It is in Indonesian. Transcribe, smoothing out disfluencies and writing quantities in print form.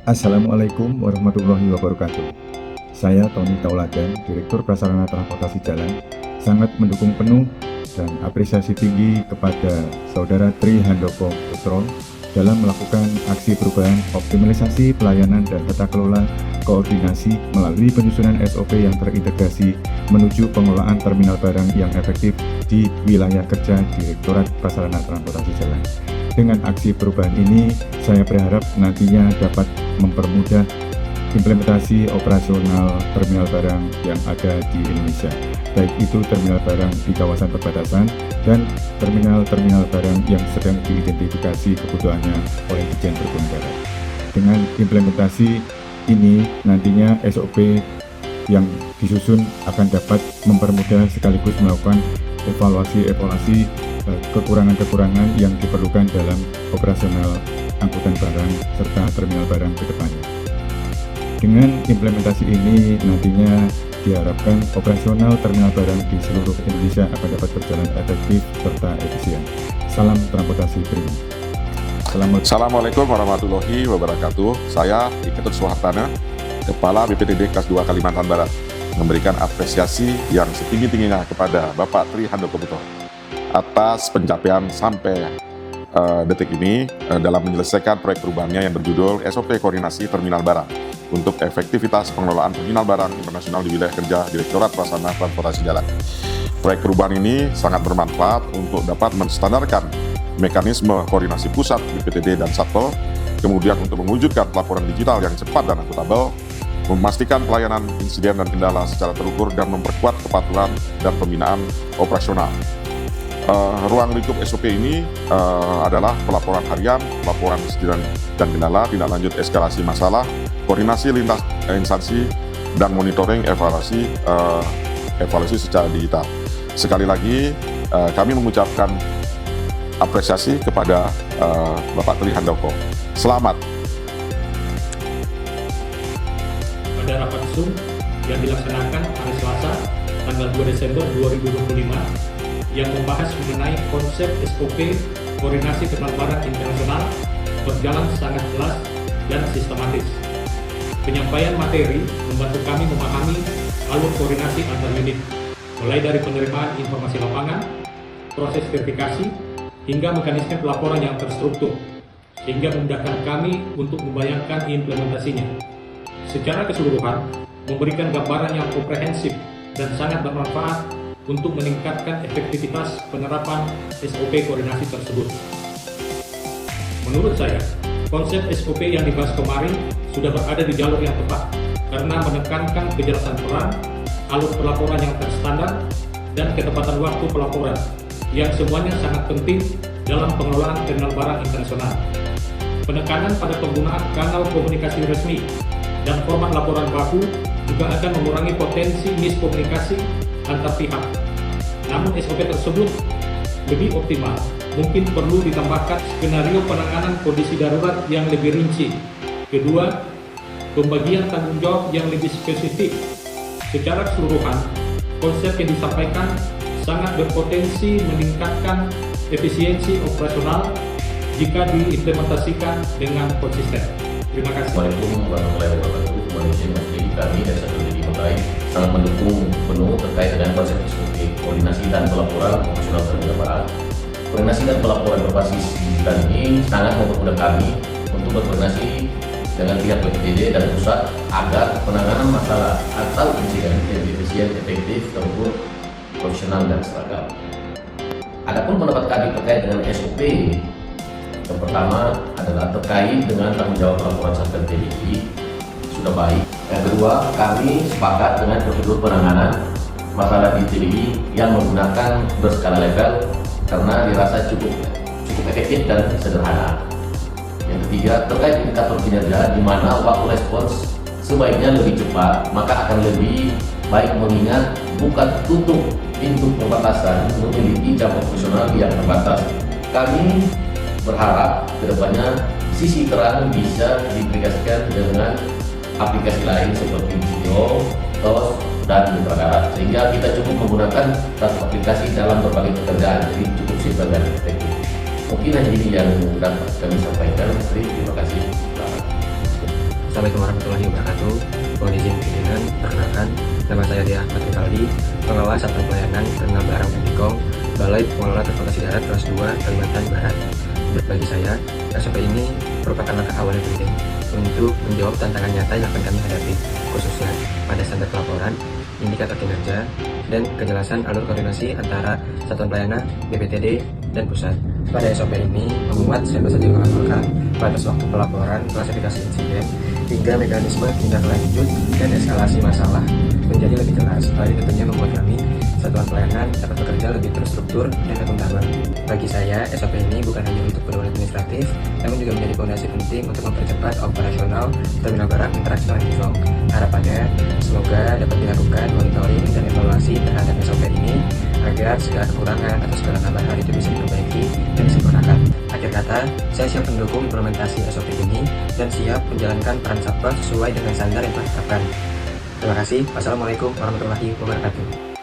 Assalamualaikum warahmatullahi wabarakatuh. Saya Tony Tauladan, Direktur Prasarana Transportasi Jalan, sangat mendukung penuh dan apresiasi tinggi kepada Saudara Tri Handoko Putro dalam melakukan aksi perubahan optimalisasi pelayanan dan tata kelola koordinasi melalui penyusunan SOP yang terintegrasi menuju pengelolaan terminal barang yang efektif di wilayah kerja Direktorat Prasarana Transportasi Jalan. Dengan aksi perubahan ini, saya berharap nantinya dapat mempermudah implementasi operasional terminal barang yang ada di Indonesia, baik itu terminal barang di kawasan perbatasan dan terminal-terminal barang yang sedang diidentifikasi kebutuhannya oleh Ditjen Perhubungan Darat. Dengan implementasi ini, nantinya SOP yang disusun akan dapat mempermudah sekaligus melakukan evaluasi kekurangan-kekurangan yang diperlukan dalam operasional angkutan barang serta terminal barang ke depannya. Dengan implementasi ini nantinya diharapkan operasional terminal barang di seluruh Indonesia akan dapat berjalan efektif serta efisien. Salam transportasi prima. Assalamualaikum warahmatullahi wabarakatuh. Saya Iketut Suhartana, Kepala BPTD Kelas 2 Kalimantan Barat, memberikan apresiasi yang setinggi-tingginya kepada Bapak Tri Handoko Putro atas pencapaian sampai detik ini dalam menyelesaikan proyek perubahannya yang berjudul SOP Koordinasi Terminal Barang untuk efektivitas pengelolaan terminal barang internasional di wilayah kerja Direktorat Prasarana Transportasi Jalan. Proyek perubahan ini sangat bermanfaat untuk dapat menstandarkan mekanisme koordinasi pusat BPTD dan Satpol, kemudian untuk mewujudkan laporan digital yang cepat dan akuntabel, memastikan pelayanan insiden dan kendala secara terukur, dan memperkuat kepatuhan dan pembinaan operasional. Ruang lingkup SOP ini adalah pelaporan harian, laporan insiden dan kendala, tindak lanjut eskalasi masalah, koordinasi lintas instansi, dan monitoring evaluasi secara digital. Sekali lagi, kami mengucapkan apresiasi kepada Bapak Tri Handoko. Selamat. Pada rapat Zoom yang dilaksanakan hari Selasa, tanggal 2 Desember 2025, yang membahas mengenai konsep SOP Koordinasi Terminal Barang Internasional berjalan sangat jelas dan sistematis. Penyampaian materi membantu kami memahami alur koordinasi antar unit, mulai dari penerimaan informasi lapangan, proses verifikasi, hingga mekanisme pelaporan yang terstruktur, sehingga memudahkan kami untuk membayangkan implementasinya. Secara keseluruhan, memberikan gambaran yang komprehensif dan sangat bermanfaat untuk meningkatkan efektivitas penerapan SOP koordinasi tersebut. Menurut saya, konsep SOP yang dibahas kemarin sudah berada di jalur yang tepat karena menekankan kejelasan peran, alur pelaporan yang terstandar, dan ketepatan waktu pelaporan yang semuanya sangat penting dalam pengelolaan terminal barang internasional. Penekanan pada penggunaan kanal komunikasi resmi dan format laporan baku juga akan mengurangi potensi miskomunikasi antar pihak. Namun SOP tersebut lebih optimal, mungkin perlu ditambahkan skenario penanganan kondisi darurat yang lebih rinci. Kedua, pembagian tanggung jawab yang lebih spesifik. Secara keseluruhan, konsep yang disampaikan sangat berpotensi meningkatkan efisiensi operasional jika diimplementasikan dengan konsisten. Terima kasih. Assalamualaikum warahmatullahi wabarakatuh. Kami dari Satu Divisi Mengkai sangat mendukung penuh terkait dengan konsep SOP koordinasi dan pelaporan operasional terminal barang. Koordinasi dan pelaporan berbasis digital ini sangat mempermudah kami untuk berkoordinasi dengan pihak BPTD dan pusat agar penanganan masalah atau insiden lebih efisien, efektif, terukur, profesional, dan seragam. Adapun pendapat kami terkait dengan SOP, yang pertama adalah terkait dengan tanggung jawab laporan sampai TDI sudah baik. Yang kedua, kami sepakat dengan prosedur penanganan masalah di TDI yang menggunakan berskala level karena dirasa cukup efektif dan sederhana. Yang ketiga, terkait indikator kinerja di mana waktu respons sebaiknya lebih cepat, maka akan lebih baik mengingat bukan tutup pintu perbatasan memiliki jam operasional yang terbatas. Kami berharap kedepannya sisi terang bisa diaplikasikan dengan aplikasi lain seperti video, TOS, dan mitra darat, sehingga kita cukup menggunakan satu aplikasi dalam berbagai pekerjaan, jadi cukup simpel dan efektif. Mungkin hanya ini yang dapat kami sampaikan. Terima kasih. Assalamualaikum warahmatullahi wabarakatuh. Mohon izin pimpinan, perkenalkan, nama saya Dia Ahmad Rivaldi, pengelola Satuan Pelayanan Terminal Barang MTKOM, Balai Pengelola Transportasi Darat kelas 2 Kalimantan Barat. Bagi saya, SOP ini merupakan langkah awal yang penting untuk menjawab tantangan nyata yang akan kami hadapi, khususnya pada standar pelaporan, indikator kinerja, dan kejelasan alur koordinasi antara Satuan Pelayanan, BPTD, dan pusat. Pada SOP ini memuat siapa saja yang melaporkan, batas waktu pelaporan, klasifikasi insiden, hingga mekanisme tindak lanjut dan eskalasi masalah menjadi lebih jelas. Hal ini tentunya membuat kami Satuan Pelayanan dapat bekerja lebih terstruktur dan akuntabel. Bagi saya, SOP ini bukan hanya untuk pedoman administratif, namun juga menjadi fondasi penting untuk mempercepat operasional terminal barang interaksi MTKOM. Harapannya, semoga dapat dilakukan monitoring dan evaluasi terhadap SOP ini agar segala kekurangan atau segala tambahan itu bisa diperbaiki dan disempurnakan. Akhir kata, saya siap mendukung implementasi SOP ini dan siap menjalankan peran Satpol sesuai dengan standar yang telah ditetapkan. Terima kasih. Wassalamualaikum warahmatullahi wabarakatuh.